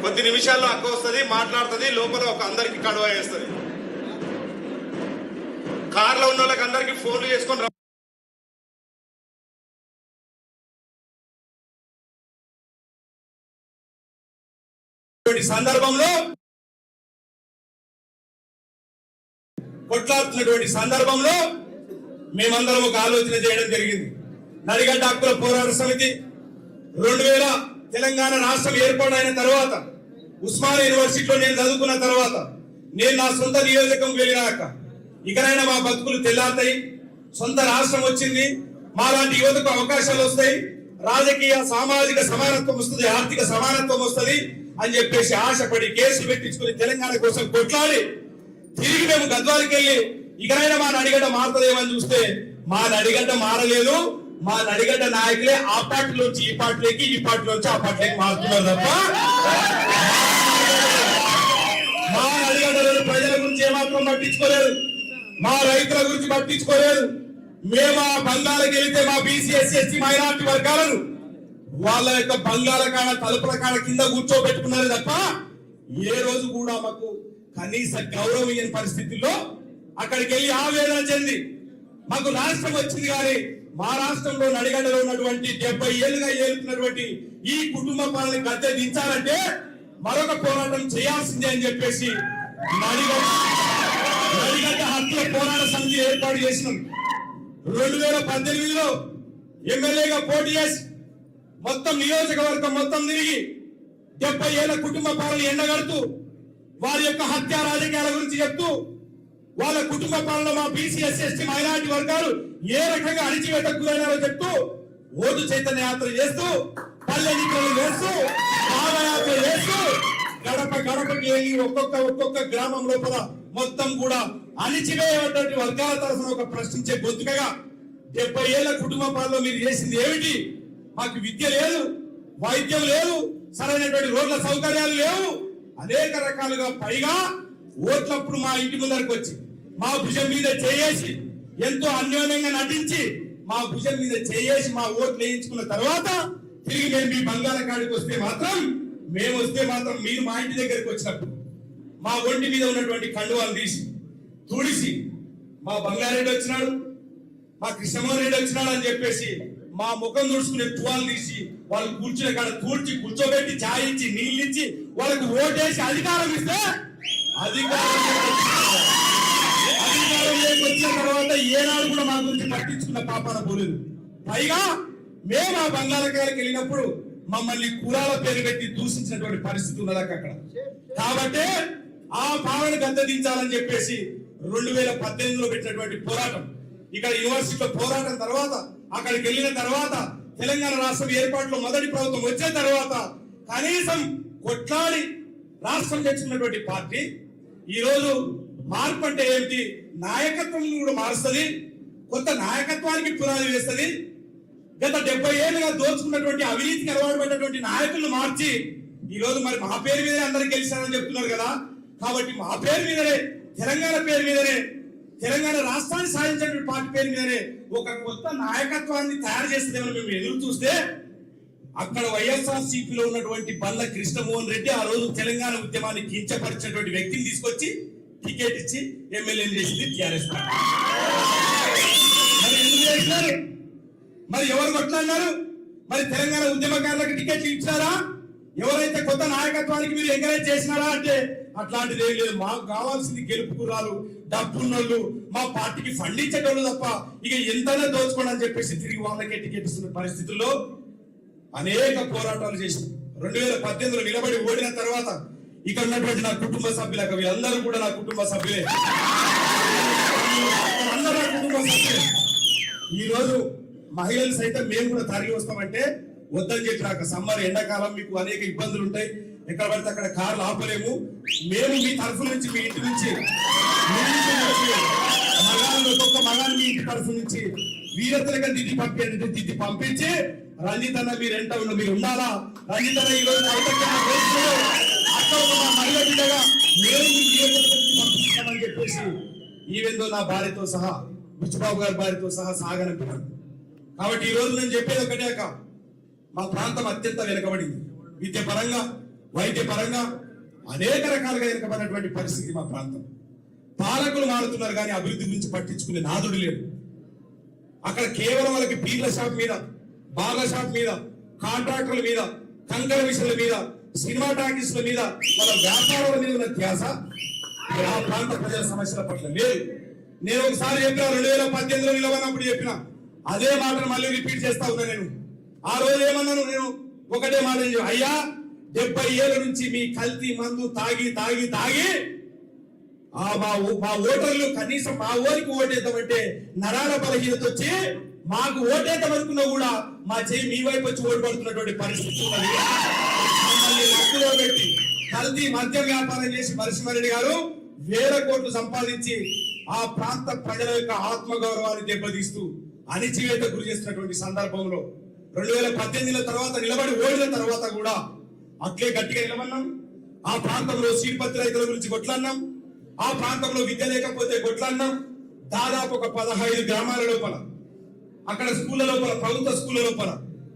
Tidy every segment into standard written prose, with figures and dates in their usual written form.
కొద్ది నిమిషాల్లో అక్క వస్తుంది, మాట్లాడుతుంది, లోపల ఒక అందరికి కడువ వేస్తుంది. కార్లో ఉన్న వాళ్ళకి అందరికి ఫోన్లు చేసుకొని సందర్భంలో కొట్లాడుతున్నటువంటి సందర్భంలో మేమందరం ఒక ఆలోచన చేయడం జరిగింది. నడిగడ్డ హక్కుల పోరాట సమితి 2000 తెలంగాణ రాష్ట్రం ఏర్పాటైన తర్వాత, ఉస్మానియా యూనివర్సిటీలో నేను చదువుకున్న తర్వాత, నేను నా సొంత నియోజకం వెళ్ళినాక ఇకనైనా మా బతుకులు తెల్లారుతాయి, సొంత రాష్ట్రం వచ్చింది, మాలాంటి యువతకు అవకాశాలు వస్తాయి, రాజకీయ సామాజిక సమానత్వం వస్తుంది, ఆర్థిక సమానత్వం వస్తుంది అని చెప్పేసి ఆశపడి కేసులు పెట్టించుకుని తెలంగాణ కోసం కొట్లాడి తిరిగి మేము గద్వాలకి వెళ్ళి ఇకనైనా మా నడిగడ్డ మారుతుందేమని చూస్తే మా నడిగడ్డ మారలేదు. మా నడిగడ్డ నాయకులే ఆ పార్టీలోంచి ఈ పార్టీలోకి, ఈ పార్టీలోంచి ఆ పార్టీలోకి మారుతున్నారు తప్ప మా నడిగడ్డలను ప్రజల గురించి ఏమాత్రం పట్టించుకోలేదు, మా రైతుల గురించి పట్టించుకోలేదు. మేము ఆ బంగాళకి వెళితే మా బీసీ ఎస్సీ ఎస్టీ మైనారిటీ వర్గాలను వాళ్ళ యొక్క బంగాళ కాడ తలుపుల కాడ కింద కూర్చోబెట్టుకున్నారు తప్ప ఏ రోజు కూడా మాకు కనీస గౌరవం ఇయ్యని పరిస్థితుల్లో అక్కడికి వెళ్ళి ఆవేదన చెంది మాకు రాష్ట్రం వచ్చింది. కానీ మా రాష్ట్రంలో నడిగడ్డలో ఉన్నటువంటి 70 ఏళ్లుగా ఏలుతున్నటువంటి ఈ కుటుంబ పాలన గద్దె దించాలంటే మరొక పోరాటం చేయాల్సిందే అని చెప్పేసి నడిగడ్డ హక్కుల పోరాట సమితి ఏర్పాటు చేసినాం. 2018లో ఎమ్మెల్యేగా పోటీ చేసి మొత్తం నియోజకవర్గం మొత్తం తిరిగి 70 ఏళ్ల కుటుంబ పాలన ఎండగడుతూ వారి యొక్క హత్య రాజకీయాల గురించి చెప్తూ వాళ్ళ కుటుంబ పాలన మా బీసీ ఎస్సీ ఎస్టీ మైనారిటీ వర్గాలు ఏ రకంగా అణిచివేతకు గురైనారో చెప్తూ ఓటు చైతన్య యాత్ర చేస్తూ, పల్లె ఎన్నికలు చేస్తూ, పాదయాత్ర చేస్తూ, గడప గడపకి వెళ్ళి ఒక్కొక్క గ్రామం లోపల మొత్తం కూడా అణిచివేయబడ్డటువంటి వర్గాల తరఫున ఒక ప్రశ్నించే గొంతుకగా 70 ఏళ్ల కుటుంబ పాలనలో మీరు చేసింది ఏమిటి? మాకు విద్య లేదు, వైద్యం లేదు, సరైనటువంటి రోడ్ల సౌకర్యాలు లేవు, అనేక రకాలుగా, పైగా ఓట్లప్పుడు మా ఇంటి ముందరకు వచ్చి మా భుజం మీద చేసి ఎంతో అన్యోన్యంగా నటించి మా భుజం మీద చేసి మా ఓట్లు వేయించుకున్న తర్వాత తిరిగి మేము మీ బంగాళాఖాడికి వస్తే మాత్రం, మేము వస్తే మాత్రం మీరు మా ఇంటి దగ్గరికి వచ్చినప్పుడు మా ఒంటి మీద ఉన్నటువంటి కండువాలు తీసి తుడిసి మా బంగారెడ్డి వచ్చినాడు, మా కృష్ణమోహన్ రెడ్డి వచ్చినాడు అని చెప్పేసి మా ముఖం తుడుచుకునే తువాలు తీసి వాళ్ళు కూర్చునే కాడ కూర్చోబెట్టి చాయ్ ఇచ్చి నీళ్ళు ఇచ్చి వాళ్ళకు ఓటేసి అధికారం ఇస్తే అధికారం వచ్చిన తర్వాత ఏనాడు కూడా మా గురించి పట్టించుకున్న పాపాన పోలేదు. పైగా మేము ఆ బంగాళాఖాడికి వెళ్ళినప్పుడు మమ్మల్ని కులాల పేరు పెట్టి దూషించినటువంటి పరిస్థితి ఉన్నది అక్కడ. కాబట్టి ఆ పాలన గద్దెదించాలని చెప్పేసి 2018లో పెట్టినటువంటి పోరాటం, ఇక్కడ యూనివర్సిటీలో పోరాటం తర్వాత, అక్కడికి వెళ్ళిన తర్వాత, తెలంగాణ రాష్ట్రం ఏర్పాటులో మొదటి ప్రభుత్వం వచ్చిన తర్వాత కనీసం కొట్లాడి రాష్ట్రం తెచ్చుకున్నటువంటి పార్టీ ఈ రోజు మార్పు అంటే ఏమిటి? నాయకత్వం కూడా మారుస్తుంది, కొత్త నాయకత్వానికి పునాది వేస్తుంది. గత 70 ఏళ్ళుగా దోచుకున్నటువంటి అవినీతికి అలవాటు పడినటువంటి నాయకులను మార్చి ఈ రోజు మరి మా పేరు మీదనే అందరికి గెలిచారని చెప్తున్నారు కదా. కాబట్టి మా పేరు మీదనే, తెలంగాణ పేరు మీదనే, తెలంగాణ రాష్ట్రాన్ని సాధించినటువంటి పార్టీ పేరు మీదనే ఒక కొత్త నాయకత్వాన్ని తయారు చేస్తుందేమని మేము ఎదురు చూస్తే, అక్కడ వైఎస్ఆర్సీపీలో ఉన్నటువంటి బల్ల కృష్ణమోహన్ రెడ్డి ఆ రోజు తెలంగాణ ఉద్యమాన్ని కించపరిచినటువంటి వ్యక్తిని తీసుకొచ్చి టికెట్ ఇచ్చి ఎమ్మెల్యేలు చేసింది టీఆర్ఎస్. మరి ఎందుకు చేసినారు? మరి ఎవరు కొట్లాడినారు? మరి తెలంగాణ ఉద్యమకారులకు టికెట్లు ఇచ్చారా? ఎవరైతే కొత్త నాయకత్వానికి మీరు ఎంకరేజ్ చేసినారా అంటే అట్లాంటిది ఏం లేదు. మాకు కావాల్సింది గెలుపు గుర్రాలు, డబ్బున్నోళ్ళు, మా పార్టీకి ఫండ్ ఇచ్చేటోళ్ళు తప్ప ఇక ఎంతనే దోచుకోండి అని చెప్పేసి తిరిగి వాళ్ళకే టికెట్ ఇస్తున్న పరిస్థితుల్లో అనేక పోరాటాలు చేసి 2018లో నిలబడి ఓడిన తర్వాత ఇక్కడ ఉన్నటువంటి నా కుటుంబ సభ్యులకు, వీళ్ళందరూ కూడా నా కుటుంబ సభ్యులే, అందరూ నా కుటుంబ సభ్యులే. ఈ రోజు మహిళలు సైతం మేము కూడా తరలి వస్తామంటే వద్దని చెప్పినాక, సమ్మర్ ఎండాకాలం మీకు అనేక ఇబ్బందులు ఉంటాయి, ఎక్కడ పడితే అక్కడ కార్లు ఆపలేము. మేము మీ తరఫు నుంచి, మీ ఇంటి నుంచి ఒక్కొక్క మగాన్ని మీ ఇంటి తరఫు నుంచి వీరతలుగా దిద్ది పంపించి రంజిత్ అన్న మీరు ఎంత మీరు ఉండాలా, రంజిత్ అన్న ఈ రోజు మహిళ బిడ్డగా పంపిస్తామని చెప్పేసి ఈవెందో నా భార్యతో సహా, బుచ్చిబాబు గారి భార్యతో సహా సాగనంటున్నాను. కాబట్టి ఈ రోజు నేను చెప్పేది ఒకటే, మా ప్రాంతం అత్యంత వెనుకబడింది, విద్య పరంగా, వైద్య పరంగా అనేక రకాలుగా వెనుకబడినటువంటి పరిస్థితి మా ప్రాంతం. పాలకులు మారుతున్నారు కానీ అభివృద్ధి గురించి పట్టించుకునే నాదుడు లేడు. అక్కడ కేవలం వాళ్ళకి పీర్ల షాప్ మీద, బార్ల షాప్ మీద, కాంట్రాక్టర్ల మీద, కంకర మిషన్ల మీద, సినిమా టాకీస్ల మీద, వాళ్ళ వ్యాపారాల మీద ఉన్న ధ్యాస ఆ ప్రాంత ప్రజల సమస్యల పట్ల లేదు. నేను ఒకసారి చెప్పిన 2018లో నిలవనప్పుడు చెప్పిన అదే మాటను మళ్ళీ రిపీట్ చేస్తా ఉన్నా. నేను ఆ రోజు ఏమన్నాను, నేను ఒకటే మాట, అయ్యా 70 ఏళ్ళ నుంచి మీ కల్తీ మందు తాగి తాగి తాగి మా ఓటర్లు కనీసం మా ఊరికి ఓటేద్దామంటే నరాల బలహీనత వచ్చి మాకు ఓటేద్దామనుకున్నా కూడా మా చేయి మీ వైపు వచ్చి ఓడిపడుతున్నటువంటి పరిస్థితి ఉన్నది. మమ్మల్ని లక్కులో పెట్టి కల్తీ మద్య వ్యాపారం చేసి నరసింహారెడ్డి గారు వేల కోట్లు సంపాదించి ఆ ప్రాంత ప్రజల యొక్క ఆత్మగౌరవాన్ని దెబ్బతీస్తూ అణిచివేత గురి చేస్తున్నటువంటి సందర్భంలో 2018 తర్వాత నిలబడి ఓడిన తర్వాత కూడా అట్లే గట్టిగా నిలబడినాం. ఆ ప్రాంతంలో సీడ్పత్తి రైతుల గురించి కొట్లాడినాం. ఆ ప్రాంతంలో విద్య లేకపోతే కొట్లాడినాం. దాదాపు ఒక 15 గ్రామాల లోపల, అక్కడ స్కూళ్ళ లోపల, ప్రభుత్వ స్కూళ్ళ లోపల,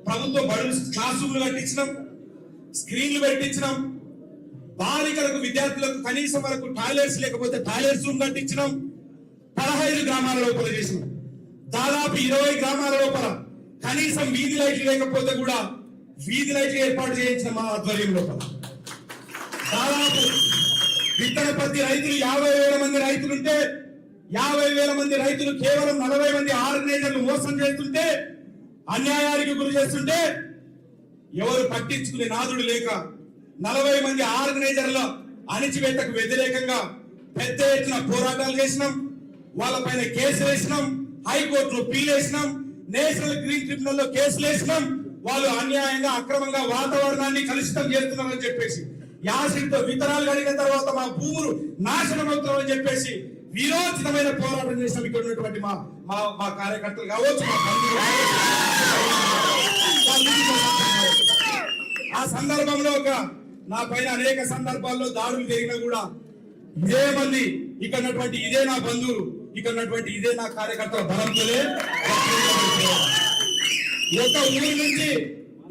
ప్రభుత్వ బడులు క్లాస్ రూమ్లు కట్టించినాం, స్క్రీన్లు పెట్టించినాం. బాలికలకు విద్యార్థులకు కనీసం వరకు టాయిలెట్స్ లేకపోతే టాయిలెట్స్ రూమ్ కట్టించినాం. 15 గ్రామాల లోపల చేసినాం. దాదాపు 20 గ్రామాల లోపల కనీసం వీధి లైట్లు లేకపోతే కూడా వీధి లైట్లు ఏర్పాటు చేయించిన మా ఆధ్వర్యం లోపల. దాదాపు విత్తన పత్తి రైతులు 50,000 మంది రైతులుంటే 50,000 మంది రైతులు కేవలం 40 మంది ఆర్గనైజర్లు మోసం చేస్తుంటే, అన్యాయానికి గురి చేస్తుంటే ఎవరు పట్టించుకునే నాదుడు లేక 40 మంది ఆర్గనైజర్ల అణిచివేతకు వ్యతిరేకంగా పెద్ద ఎత్తున పోరాటాలు చేసినాం. వాళ్ళపైన కేసులు వేసినాం, హైకోర్టులో పీల్ వేసినాం, నేషనల్ గ్రీన్ ట్రిబ్యునల్ లో కేసులు వేసినాం. వాళ్ళు అన్యాయంగా అక్రమంగా వాతావరణాన్ని కలుషితం చేస్తున్నారని చెప్పేసి, యాసిడ్తో విత్తనాలు కడిగిన తర్వాత మా భూములు నాశనం అవుతున్నామని చెప్పేసి విరోచితమైన పోరాటం చేసినాం. ఇక్కడ ఉన్నటువంటి మా కార్యకర్తలు కావచ్చు, మా బంధువులు ఆ సందర్భంలో నా పైన అనేక సందర్భాల్లో దాడులు జరిగినా కూడా ఇదే మంది, ఇక్కడ ఉన్నటువంటి ఇదే నా బంధువులు, ఇక్కడ ఉన్నటువంటి ఇదే నా కార్యకర్తల బలంతోనే ఒక ఊరి నుంచి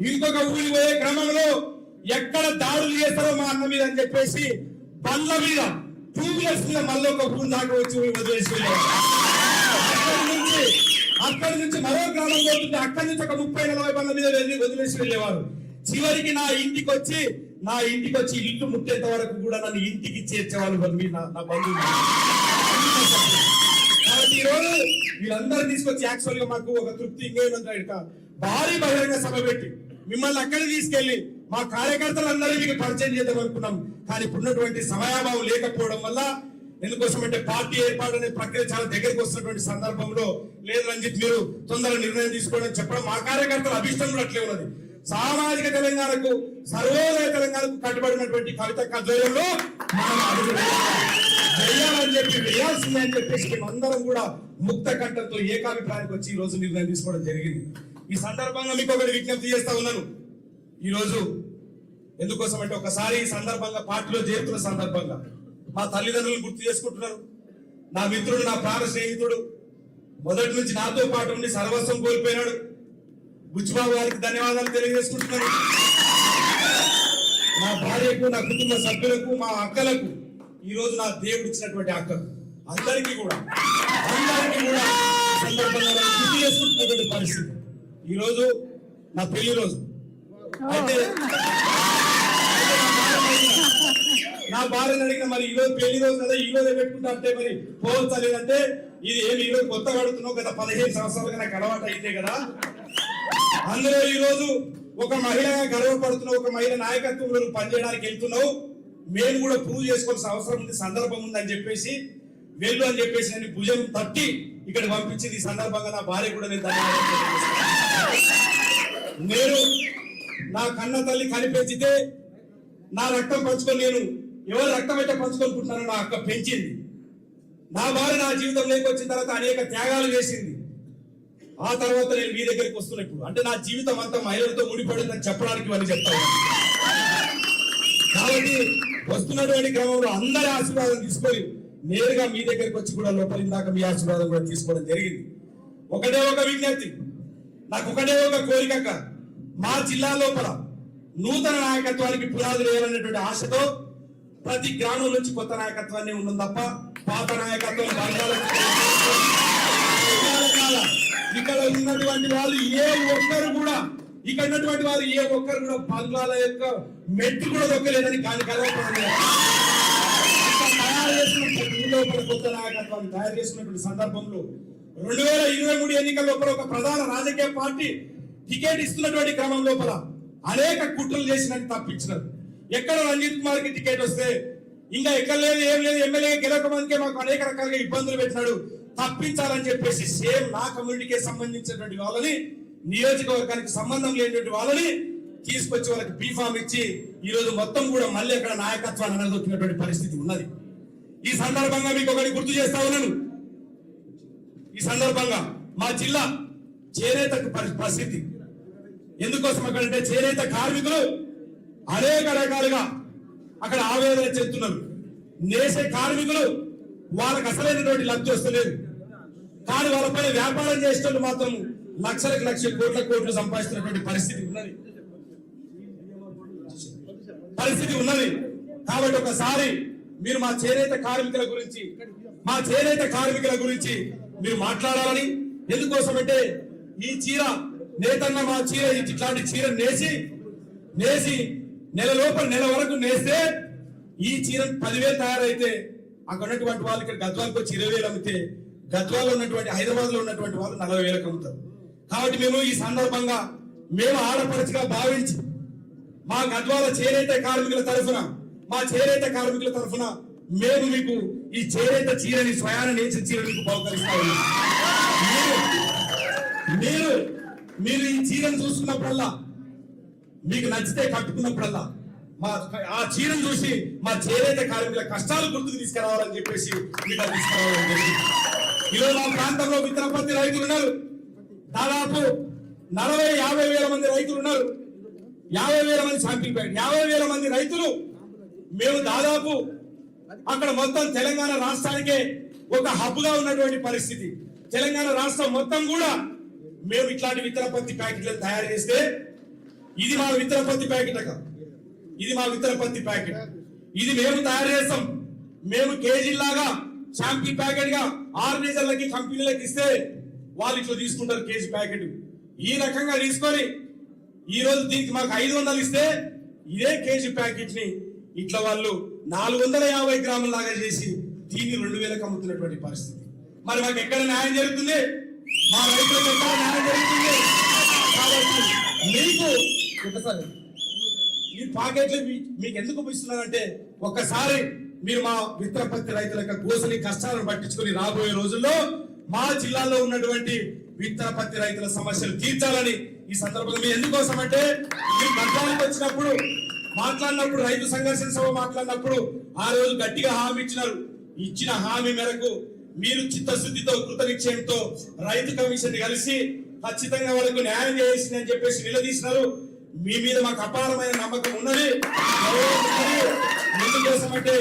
ఇంకొక ఊరి పోయే క్రమంలో ఎక్కడ దాడులు చేస్తారో మా అన్న మీద అని చెప్పేసి బండ్ల మీద, 2 వీలర్స్ మీద మళ్ళీ ఒక ఊరు దాకా వచ్చి వదిలేసి వెళ్ళారు. అక్కడి నుంచి మరో గ్రామం పోతుంటే అక్కడి నుంచి ఒక 30-40 బండ్ల మీద వదిలేసి వెళ్ళేవారు. చివరికి నా ఇంటికి వచ్చి ఇల్లు ముట్టేంత వరకు కూడా నన్ను ఇంటికి చేర్చేవాళ్ళు నా బంధువులు. కాబట్టి ఈరోజు వీళ్ళందరూ తీసుకొచ్చి యాక్చువల్ గా మాకు ఒక తృప్తి ఇంకేమంటే భారీ బహిరంగ సభ పెట్టి మిమ్మల్ని అక్కడికి తీసుకెళ్లి మా కార్యకర్తలందరూ మీకు పరిచయం చేద్దాం అనుకున్నాం. కానీ ఇప్పుడున్నటువంటి సమయాభావం లేకపోవడం వల్ల, ఎందుకోసం అంటే పార్టీ ఏర్పాటు అనే ప్రక్రియ చాలా దగ్గరికి వస్తున్నటువంటి సందర్భంలో, లేదు రంజిత్ మీరు తొందరగా నిర్ణయం తీసుకోవడం చెప్పడం మా కార్యకర్తల అభిష్టం కూడా అట్లే ఉన్నది. సామాజిక తెలంగాణకు, సర్వోదయ తెలంగాణకు కట్టుబడినటువంటి కవిత ఆధ్వర్యంలో మనం అడుగు వేయాలని చెప్పి, వేయాల్సిందే అని చెప్పేసి మేమందరం కూడా ముక్త కంఠంతో ఏకాభిప్రాయానికి వచ్చి ఈ రోజు నిర్ణయం తీసుకోవడం జరిగింది. ఈ సందర్భంగా మీకు ఒకటి విజ్ఞప్తి చేస్తా ఉన్నాను. ఈ రోజు ఎందుకోసం అంటే ఒకసారి ఈ సందర్భంగా పార్టీలో చేరుతున్న సందర్భంగా మా తల్లిదండ్రులు గుర్తు చేసుకుంటున్నారు. నా మిత్రుడు, నా ప్రాణ స్నేహితుడు, మొదటి నుంచి నాతో పాటు ఉండి సర్వస్వం కోల్పోయినాడు బుచ్చిబాబు గారికి ధన్యవాదాలు తెలియజేసుకుంటున్నాను. నా భార్యకు, నా కుటుంబ సభ్యులకు, మా అక్కలకు, ఈ రోజు నా దేవుడు ఇచ్చినటువంటి అక్కలు అందరికీ కూడా సందర్భంగా గుర్తు చేసుకుంటున్నటువంటి పరిస్థితి. ఈ రోజు నా పెళ్లి రోజు. అయితే నా భార్యను అడిగిన, మరి ఈ రోజు పెళ్లి రోజు కదా, ఈ రోజు పెట్టుకుంటా అంటే మరి పోవచ్చలేదంటే, ఇది ఏమి ఈ రోజు కొత్తగా అడుగుతున్నావు కదా, 15 సంవత్సరాలుగా నాకు అలవాటు అయితే కదా. అందులో ఈ రోజు ఒక మహిళగా గర్వపడుతున్నావు, ఒక మహిళ నాయకత్వంలో పనిచేయడానికి వెళ్తున్నావు, మేము కూడా ప్రూవ్ చేసుకోవాల్సిన అవసరం ఉంది, సందర్భం ఉంది అని చెప్పేసి వెళ్ళు అని చెప్పేసి నేను భుజం తట్టి ఇక్కడ పంపించింది. ఈ సందర్భంగా నా భార్య కూడా నేను ధన్యవాదాలు. నేను నా కన్న తల్లి కనిపెంచితే నా రక్తం పంచుకొని, నేను ఎవరు రక్తం అయితే పంచుకొనుకుంటున్నానో నా అక్క పెంచింది. నా భార్య నా జీవితంలోకి వచ్చిన తర్వాత అనేక త్యాగాలు చేసింది. ఆ తర్వాత నేను మీ దగ్గరికి వస్తున్నా. ఇప్పుడు అంటే నా జీవితం అంతా మహిళలతో ముడిపడిందని చెప్పడానికి వాళ్ళు చెప్తాను. కాబట్టి వస్తున్నటువంటి క్రమంలో అందరి ఆశీర్వాదం తీసుకొని నేరుగా మీ దగ్గరికి వచ్చి కూడా లోపలికి దాకా మీ ఆశీర్వాదం కూడా తీసుకోవడం జరిగింది. ఒకటే ఒక విజ్ఞప్తి, నాకు ఒకటే ఒక కోరిక, మా జిల్లా లోపల నూతన నాయకత్వానికి పునాదులు వేయాలనేటువంటి ఆశతో ప్రతి గ్రామం నుంచి కొత్త నాయకత్వాన్ని ఉన్నది తప్ప పాత నాయకత్వం ఇక్కడ ఉన్నటువంటి వాళ్ళు ఏ ఒక్కరు కూడా ఇక్కడ ఉన్నటువంటి వారు ఏ ఒక్కరు కూడా బంగాళ యొక్క మెట్టు కూడా దొక్కలేదని కానీ తయారు చేసిన కొత్త నాయకత్వాన్ని తయారు చేసినటువంటి సందర్భంలో 2023 ఎన్నికల లోపల ఒక ప్రధాన రాజకీయ పార్టీ టికెట్ ఇస్తున్నటువంటి క్రమం లోపల అనేక కుట్రలు చేసినట్టు తప్పించినారు. ఎక్కడ రంజిత్ కుమార్ కి టికెట్ వస్తే ఇంకా ఎక్కడ లేదు ఏం లేదు ఎమ్మెల్యే గెలవక మందికే మాకు అనేక రకాలుగా ఇబ్బందులు పెట్టినాడు తప్పించాలని చెప్పేసి సేమ్ నా కమ్యూనిటీకి సంబంధించినటువంటి వాళ్ళని నియోజకవర్గానికి సంబంధం లేనటువంటి వాళ్ళని తీసుకొచ్చి వాళ్ళకి బీఫామ్ ఇచ్చి ఈ రోజు మొత్తం కూడా మళ్ళీ అక్కడ నాయకత్వాన్ని అనదొక్కినటువంటి పరిస్థితి ఉన్నది. ఈ సందర్భంగా మీకు ఒకటి గుర్తు చేస్తా ఉన్నాను. ఈ సందర్భంగా మా జిల్లా చేనేత పరిస్థితి ఎందుకోసం అక్కడంటే చేనేత కార్మికులు అనేక రకాలుగా అక్కడ ఆవేదన చెందుతున్నారు. నేసే కార్మికులు వాళ్ళకి అసలైనటువంటి లబ్ధి వస్తలేదు. కానీ వాళ్ళపైన వ్యాపారం చేసేటప్పుడు మాత్రం లక్షలకు కోట్లు సంపాదిస్తున్నటువంటి పరిస్థితి ఉన్నది. కాబట్టి ఒకసారి మీరు మా చేనేత కార్మికుల గురించి మీరు మాట్లాడాలని. ఎందుకోసం అంటే ఈ చీర నేతన్న మా చీర ఇట్లాంటి చీర నేసి నెల వరకు నేస్తే ఈ చీర 10,000 తయారైతే అక్కడ ఉన్నటువంటి వాళ్ళు ఇక్కడ గద్వాలకు వచ్చి 20,000 అమ్మితే గద్వాలో ఉన్నటువంటి హైదరాబాద్ లో ఉన్నటువంటి వాళ్ళు 40,000 అమ్ముతారు. కాబట్టి మేము ఈ సందర్భంగా మేము ఆడపడుచుగా భావించి మా గద్వాల చేనేత కార్మికుల తరఫున మేము మీకు ఈ చేనేత చీరని స్వయాన నేసిన చీర మీకు బహుకరిస్తా ఉన్నాం. మీరు ఈ చీరను చూసుకున్నప్పుడల్లా మీకు నచ్చితే కట్టుకున్నప్పుడల్లా ఆ చీరను చూసి మా చేనేత కార్మికుల కష్టాలు గుర్తుకు తీసుకురావాలని చెప్పేసి మీకు తీసుకురావాలని జరిగింది. ఈరోజు మా ప్రాంతంలో విత్తనపత్తి రైతులు ఉన్నారు. దాదాపు 40-50 వేల మంది రైతులు ఉన్నారు. 50,000 మంది శాంపిల్ ప్యాకెట్ 50,000 మంది రైతులు. మేము దాదాపు అక్కడ మొత్తం తెలంగాణ రాష్ట్రానికే ఒక హబ్ గా ఉన్నటువంటి పరిస్థితి. తెలంగాణ రాష్ట్రం మొత్తం కూడా మేము ఇట్లాంటి విత్తన పత్తి ప్యాకెట్లను తయారు చేస్తే ఇది మా విత్తన పత్తి ప్యాకెట్ ఇది మేము తయారు చేస్తాం. మేము కేజీలాగా శాంపిల్ ప్యాకెట్ గా ఆర్గనైజర్లకి కంపెనీలకు ఇస్తే వాళ్ళు ఇట్లా తీసుకుంటారు కేజీ ప్యాకెట్. ఈ రకంగా తీసుకొని ఈ రోజు దీనికి మాకు 500 ఇస్తే ఇదే కేజీ ప్యాకెట్ ని ఇట్లా వాళ్ళు 450 గ్రాముల లాగా చేసి దీన్ని 2,000కి అమ్ముతున్నటువంటి పరిస్థితి. మరి మాకు ఎక్కడ న్యాయం జరుగుతుంది? మా రైతులకు ఎక్కడ న్యాయం జరుగుతుంది? కాబట్టి మీకు ఒకసారి ఈ ప్యాకెట్లు మీకు ఎందుకు ఇస్తున్నారంటే ఒక్కసారి మీరు మా విత్తనపత్తి రైతుల యొక్క కోసలి కష్టాలను పట్టించుకొని రాబోయే రోజుల్లో మా జిల్లాలో ఉన్నటువంటి విత్తనపత్తి రైతుల సమస్యలు తీర్చాలని ఈ సందర్భంగా మీరు ఎందుకోసం అంటే మీరు గద్వాలకు వచ్చినప్పుడు మాట్లాడినప్పుడు రైతు సంఘర్షణ సభ మాట్లాడినప్పుడు ఆ రోజు గట్టిగా హామీ ఇచ్చిన హామీ మేరకు మీరు చిత్తశుద్ధితో కృత నిశ్చయంతో రైతు కమిషన్ కలిసి ఖచ్చితంగా వాళ్ళకు న్యాయం చేసింది అని చెప్పేసి నిలదీసినారు. మీ మీద మాకు అపారమైన నమ్మకం ఉన్నది. ఎందుకోసం అంటే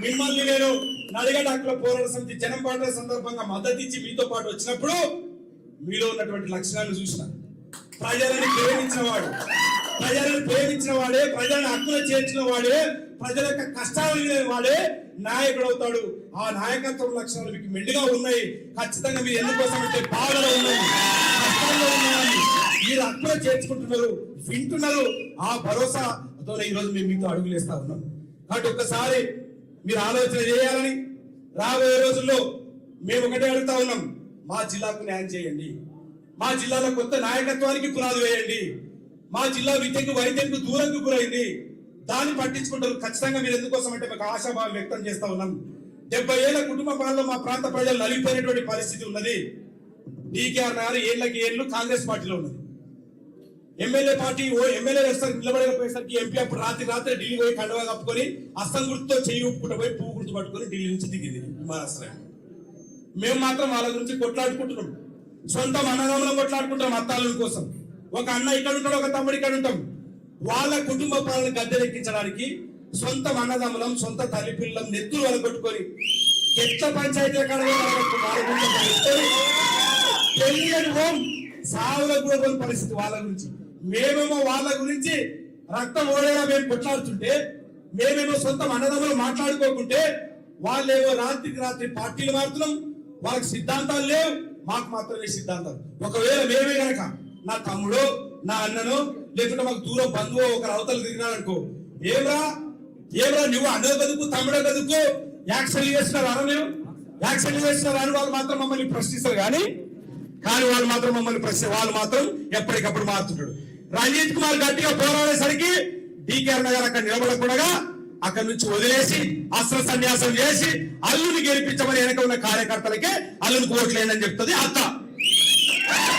మిమ్మల్ని నేను నడిగడ్డ హక్కుల పోరాట సమితి జనం పాటల సందర్భంగా మద్దతు ఇచ్చి మీతో పాటు వచ్చినప్పుడు మీలో ఉన్నటువంటి లక్షణాలను చూసిన ప్రజలను ప్రేమించిన వాడే ప్రజలను హక్కులు చేర్చిన వాడే ప్రజల యొక్క కష్టాలు వాడే నాయకుడు అవుతాడు. ఆ నాయకత్వం లక్షణాలు మీకు మెండుగా ఉన్నాయి. ఖచ్చితంగా మీరు ఎందుకోసం అంటే బాధలో ఉన్నాయి, కష్టాల్లో ఉన్నాయని మీరు హక్కులు చేర్చుకుంటున్నారు, వింటున్నారు. ఆ భరోసాతో ఈ రోజు మేము మీతో అడుగులేస్తా ఉన్నాం. కాబట్టి ఒక్కసారి మీరు ఆలోచన చేయాలని రాబోయే రోజుల్లో మేము ఒకటే అడుగుతా ఉన్నాం. మా జిల్లాకు న్యాయం చేయండి. మా జిల్లాలో కొత్త నాయకత్వానికి పునాది వేయండి. మా జిల్లా విద్యకు వైద్యకు దూరంకు గురైంది, దాన్ని పట్టించుకుంటారు. ఖచ్చితంగా మీరు ఎందుకోసం అంటే మాకు ఆశాభావం వ్యక్తం చేస్తా ఉన్నాం. 70 ఏళ్ల కుటుంబ పాలనలో మా ప్రాంత ప్రజలు నలిగిపోయినటువంటి పరిస్థితి ఉన్నది. DKR గారు ఏళ్లు కాంగ్రెస్ పార్టీలో ఉన్నది. ఎమ్మెల్యే వస్తారు నిలబడకపోయేసరికి ఎంపీ అప్పుడు రాత్రి ఢిల్లీ పోయి కండువా కప్పుకొని అస్తం గుర్తుతో చెయ్యి ఉప్పుకుంటూ పోయి పువ్వు గుర్తు పట్టుకొని ఢిల్లీ నుంచి దిగింది విమానాశ్రయం. మేము మాత్రం వాళ్ళ గురించి కొట్లాడుకుంటున్నాం. సొంత అన్నదమ్ములం కొట్లాడుకుంటాం అత్తాల కోసం. ఒక అన్న ఇక్కడ ఉంటాడు, ఒక తమ్ముడు ఇక్కడ ఉంటాం. వాళ్ళ కుటుంబ పాలన గద్దెనెక్కించడానికి సొంత అన్నదమ్ములం, సొంత తల్లి పిల్లలం నెత్తులు వాళ్ళ కొట్టుకొని ఎట్ల పంచాయతీ సావులకు కూడా పరిస్థితి వాళ్ళ గురించి. మేమేమో వాళ్ళ గురించి రక్తం ఓడేలా మేము కొట్లాడుతుంటే, మేమేమో సొంతం అన్నదమ్ములు మాట్లాడుకోకుంటే, వాళ్ళేమో రాత్రికి రాత్రి పార్టీలు మారుతున్నాం, వాళ్ళకి సిద్ధాంతాలు లేవు, మాకు మాత్రమే సిద్ధాంతాలు. ఒకవేళ మేమే గనక నా తమ్ముడు నా అన్నను లేకుంటే మాకు దూరం బంధువు ఒకరు అవతలు తిరిగినారనుకో, ఏమ్రా నువ్వు అన్నో కదుకు తమ్ముడో కదుకు యాక్సిడెంట్ చేస్తున్నారు అన్న, మేము యాక్సిడెంట్ చేస్తున్నారు అని వాళ్ళు మాత్రం మమ్మల్ని ప్రశ్నిస్తారు. కానీ వాళ్ళు మాత్రం మమ్మల్ని వాళ్ళు మాత్రం ఎప్పటికప్పుడు మారుతుంటాడు. రంజిత్ కుమార్ గట్టిగా పోరాడేసరికి డీకే అన్న గారు అక్కడ నిలబడకుండా అక్కడి నుంచి వదిలేసి అస్త్ర సన్యాసం చేసి అల్లుని గెలిపించమని వెనక ఉన్న కార్యకర్తలకే అల్లునికి ఓట్లేనని చెప్తుంది అత్త.